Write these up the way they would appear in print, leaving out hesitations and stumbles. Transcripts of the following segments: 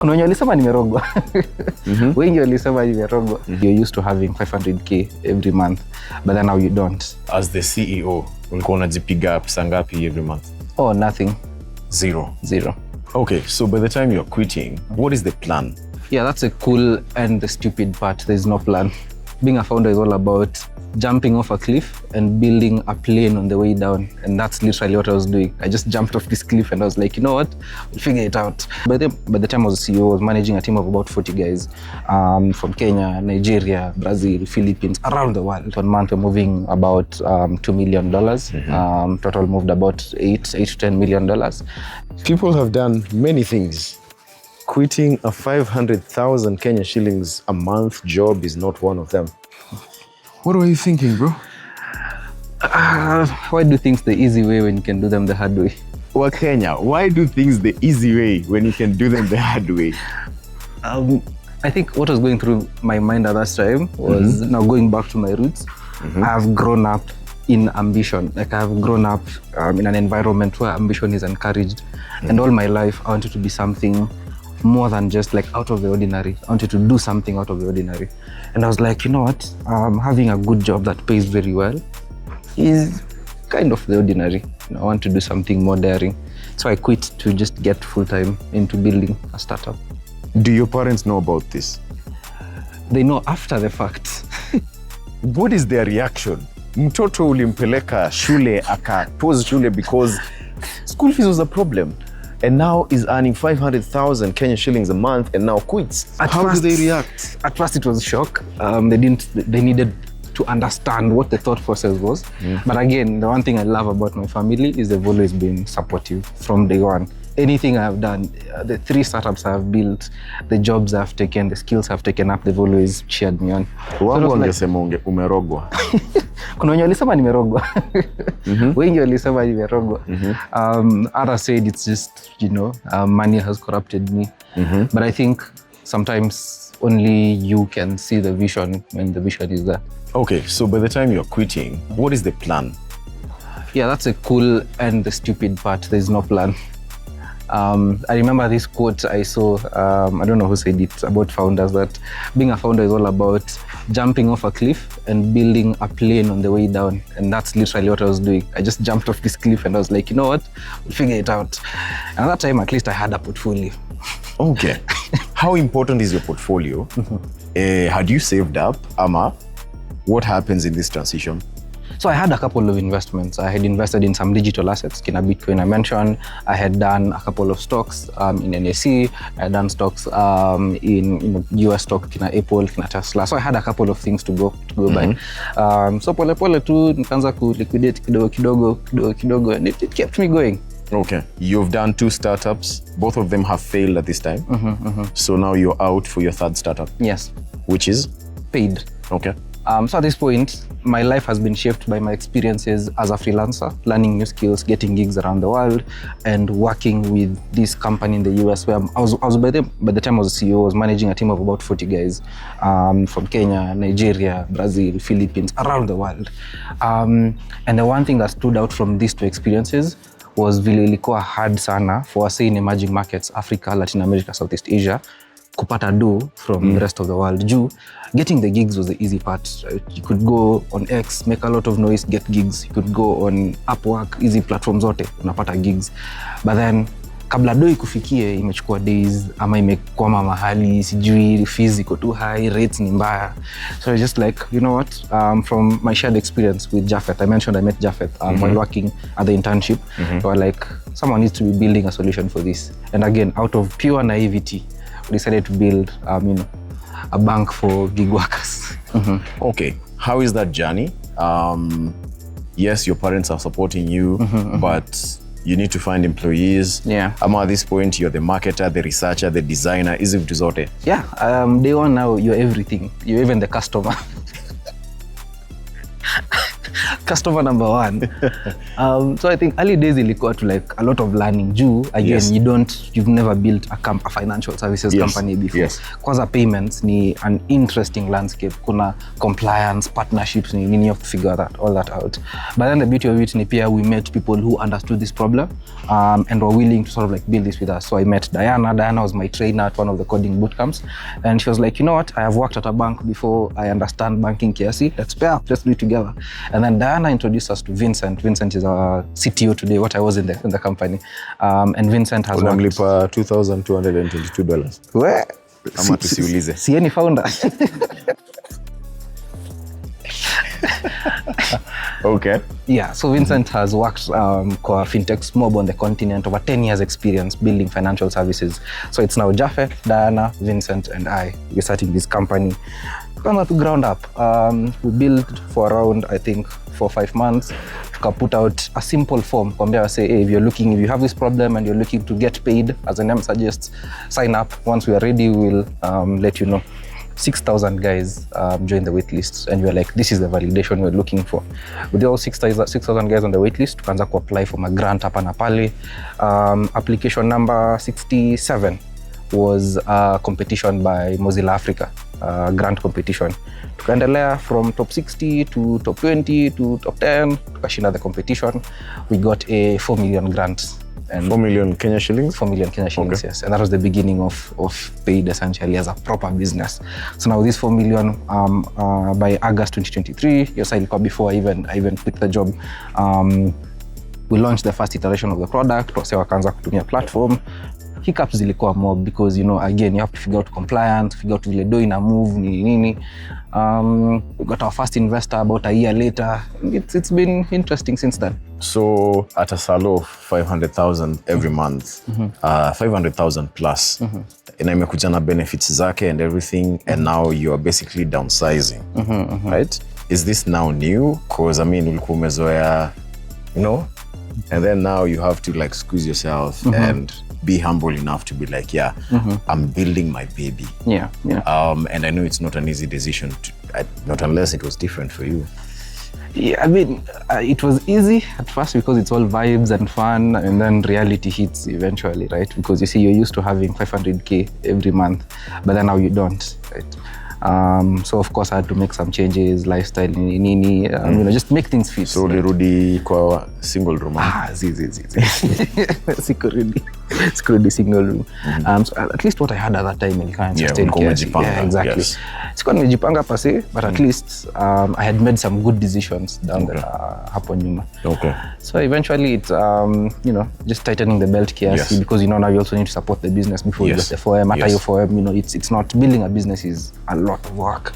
Kuna wenye walisema nimerogwa. Wengi walisema nimerogwa. You're used to having 500k every month, but then now you don't. As the CEO, ulikuwa unajipiga pesa ngapi every month? Oh, nothing. Zero. Okay, so by the time you're quitting, what is the plan? Yeah, that's the cool and the stupid part. There's no plan. Being a founder is all about jumping off a cliff and building a plane on the way down. And that's literally what I was doing. I just jumped off this cliff and I was like, you know what? We'll figure it out. By the time I was a CEO, I was managing a team of about 40 guys from Kenya, Nigeria, Brazil, Philippines, around the world. One month we're moving about $2 million. Total moved about $8 to $10 million. People have done many things. Quitting a 500,000 Kenya shillings a month job is not one of them. What were you thinking, bro? Why do things the easy way when you can do them the hard way? Well, Kenya, why do things the easy way when you can do them the hard way? I think what was going through my mind at that time was now going back to my roots. I've grown up in ambition. Like I've grown up in an environment where ambition is encouraged. And all my life, I wanted to be something more than just like out of the ordinary. I wanted to do something out of the ordinary. And I was like, you know what? Having a good job that pays very well is kind of the ordinary. I want to do something more daring. So I quit to just get full-time into building a startup. Do your parents know about this? They know after the fact. What is their reaction? Mtoto ulimpeleka shule akapause shule because school fees was a problem. And now is earning 500,000 Kenya shillings a month and now quits. How do they react? At first it was shock. They needed to understand what the thought process was. But again, the one thing I love about my family is they've always been supportive from day one. Anything I've done, the 3 startups I've built, the jobs I've taken, the skills I've taken up, they've always cheered me on. Wangu wangesema umerogwa. Kuna wenye walisema nimerogwa. Wengi walisema nimerogwa. Others said it's just, money has corrupted me. But I think sometimes only you can see the vision when the vision is there. Okay, so by the time you're quitting, what is the plan? Yeah, that's the cool and the stupid part. There's no plan. I remember this quote I saw, I don't know who said it, about founders, that being a founder is all about jumping off a cliff and building a plane on the way down. And that's literally what I was doing. I just jumped off this cliff and I was like, you know what, we'll figure it out. And at that time, at least I had a portfolio. Okay. How important is your portfolio? Had you saved up, Ama? What happens in this transition? So I had a couple of investments. I had invested in some digital assets, kina Bitcoin I mentioned. I had done a couple of stocks in NSE. I had done stocks in US stock, kina Apple, kina Tesla. So I had a couple of things to go buy. So pole tu nikaanza ku liquidate kidogo, and it kept me going. Okay, you've done 2 startups. Both of them have failed at this time. So now you're out for your 3rd startup. Yes. Which is? Paid. Okay. So at this point, my life has been shaped by my experiences as a freelancer, learning new skills, getting gigs around the world, and working with this company in the US where I was by the time I was a CEO, I was managing a team of about 40 guys from Kenya, Nigeria, Brazil, Philippines, around the world. And the one thing that stood out from these 2 experiences was vile ilikuwa hard sana for us in emerging markets, Africa, Latin America, Southeast Asia, kupata do from the rest of the world. Getting the gigs was the easy part, right? You could go on X, make a lot of noise, get gigs. You could go on Upwork, easy platforms zote, unapata gigs. But then, kabla do ikufikie, imechukua days, ama imekwama mahali, sijui, fees iko too high, rates ni mbaya. So I just like, you know what, from my shared experience with Japheth, I mentioned I met Japheth while working at the internship. So I like, someone needs to be building a solution for this. And again, out of pure naivety, we decided to build, a bank for gig workers. Okay, how is that journey? Yes, your parents are supporting you, but you need to find employees. Yeah. At this point, you're the marketer, the researcher, the designer. Is it zote? Yeah. Day one now, you're everything. You're even the customer. customer number one. So I think early days ilikuwa to like a lot of learning. Again, you've never built a financial services company before. Kwanza payments ni an interesting landscape. Kuna compliance, partnerships, you have to figure all that out. But then the beauty of it ni pia we met people who understood this problem and were willing to sort of like build this with us. So I met Diana. Diana was my trainer at one of the coding bootcamps, and she was like, you know what, I have worked at a bank before, I understand banking kiasi, let's pair up, let's do it together. And then Diana introduced us to Vincent. Vincent is our CTO today, what I was in the company. And Vincent has unamlipa $2,222. Where? Ama tusiulize. Si any founder. Okay. Yeah, so Vincent has worked for fintechs mob on the continent, over 10 years experience building financial services. So it's now Japheth, Diana, Vincent, and I. We're starting this company. From to ground up. We built for around, I think, 4 or 5 months. To put out a simple form. Say, hey, if you have this problem and you're looking to get paid, as the name suggests, sign up. Once we are ready, we'll let you know. 6,000 guys joined the wait list, and we were like, this is the validation we're looking for. With all 6,000 guys on the wait list, tukaanza ku apply for a grant hapa na pale. Application number 67 was a competition by Mozilla Africa, grant competition. Tukaendelea from top 60 to top 20 to top 10, tukashinda the competition. We got a 4 million grant. And 4 million Kenya shillings? 4 million Kenya shillings, okay. Yes. And that was the beginning of Paid essentially as a proper business. So now this 4 million by August 2023, yes, before I even quit the job, we launched the first iteration of the product. Wase wakaanza kutumia platform. Hiccups zilikuwa mob because, again, you have to figure out compliance, figure out vile do ina move, nini. We got our first investor about a year later. It's been interesting since then. So at a salo of 500,000 every month, 500,000 plus, na imekuja na benefits zake and everything, and now you are basically downsizing, right? Is this now new? Because, ulikuwa umezoea, and then now you have to like squeeze yourself and be humble enough to be like, I'm building my baby. Yeah. And I know it's not an easy decision, not unless it was different for you. Yeah, it was easy at first because it's all vibes and fun, and then reality hits eventually, right? Because you see, you're used to having 500K every month, but then now you don't, right? So of course I had to make some changes, lifestyle, just make things fit. So ulirudi kwa single room? Sikurudi single room. So at least what I had at that time, yeah, exactly. Yes. Sikuwa nimejipanga per se, but at least I had made some good decisions down the hapo nyuma. Okay. So eventually it's just tightening the belt kiasi, because now you also need to support the business before you get the 4M. After your 4M, it's not building a business is a lot of work.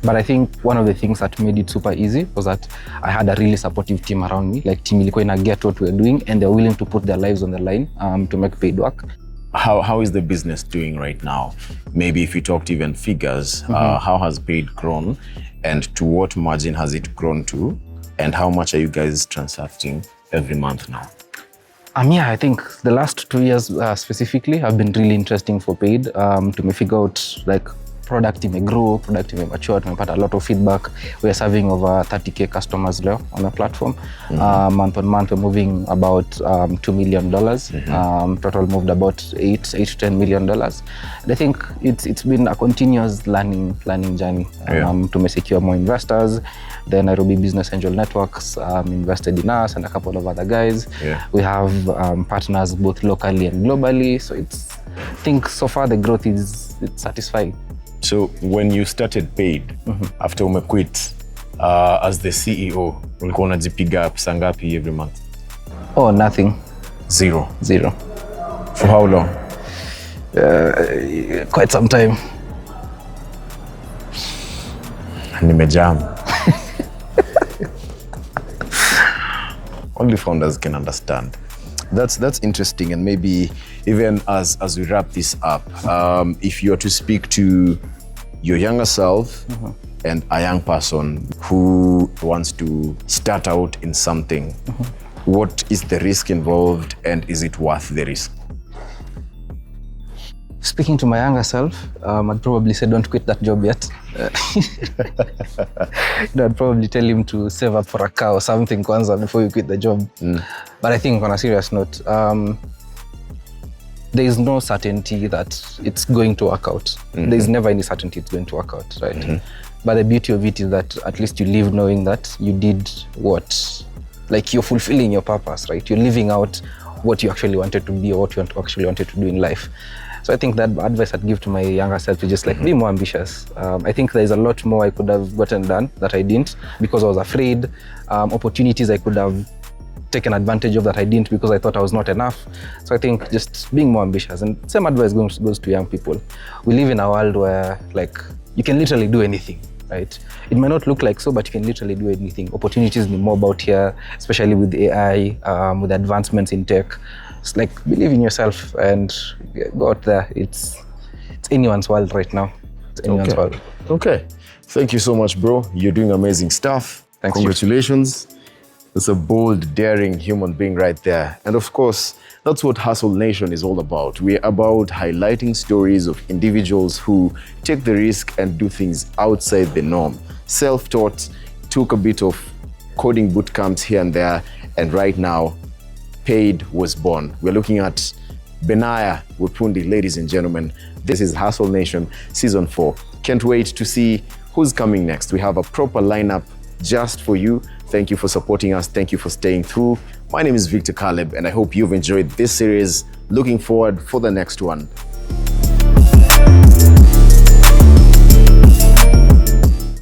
But I think one of the things that made it super easy was that I had a really supportive team around me. Like team ilikuwa ina get what we're doing, and they're willing to put their lives on the line to make Paid work. How is the business doing right now? Maybe if you talked even figures, how has Paid grown, and to what margin has it grown to, and how much are you guys transacting every month now? I think the last 2 years specifically have been really interesting for Paid to figure out like product may grow, product may mature, tumepata a lot of feedback. We are serving over 30K customers now on the platform. Month on month, we're moving about $2 million. Total moved about $8 to $10 million. And I think it's been a continuous learning journey. To secure more investors. The Nairobi Business Angel Networks invested in us and a couple of other guys. We have partners both locally and globally. So I think so far the growth it's satisfying. So when you started Paid, after quit as the CEO, ulikuwa unajipiga pesa ngapi every month? Oh, nothing. Zero. For how long? Quite some time. Nimejam. Only founders can understand. That's interesting, and maybe even as we wrap this up, if you are to speak to your younger self and a young person who wants to start out in something, what is the risk involved, and is it worth the risk? Speaking to my younger self, I'd probably say don't quit that job yet. I'd probably tell him to save up for a car or something kwanza before you quit the job. But I think on a serious note, there is no certainty that it's going to work out. There is never any certainty it's going to work out, right? But the beauty of it is that at least you live knowing that you did what, like you're fulfilling your purpose, right? You're living out what you actually wanted to be or what you actually wanted to do in life. So I think that advice I'd give to my younger self is just like be more ambitious. I think there's a lot more I could have gotten done that I didn't because I was afraid. Opportunities I could have taken advantage of that I didn't because I thought I was not enough. So I think just being more ambitious, and same advice goes to young people. We live in a world where like you can literally do anything, right? It might not look like so, but you can literally do anything. Opportunities be more about here, especially with AI, with advancements in tech. It's like believe in yourself and go out there. It's anyone's world right now. It's anyone's world. Okay. Thank you so much, bro. You're doing amazing stuff. Thanks. Congratulations. It's a bold, daring human being right there. And of course, that's what Hustle Nation is all about. We're about highlighting stories of individuals who take the risk and do things outside the norm. Self-taught, took a bit of coding boot camps here and there, and right now, Paid was born. We're looking at Benaya Wupundi, ladies and gentlemen. This is Hustle Nation Season 4. Can't wait to see who's coming next. We have a proper lineup just for you. Thank you for supporting us. Thank you for staying through. My name is Victor Caleb, and I hope you've enjoyed this series. Looking forward for the next one.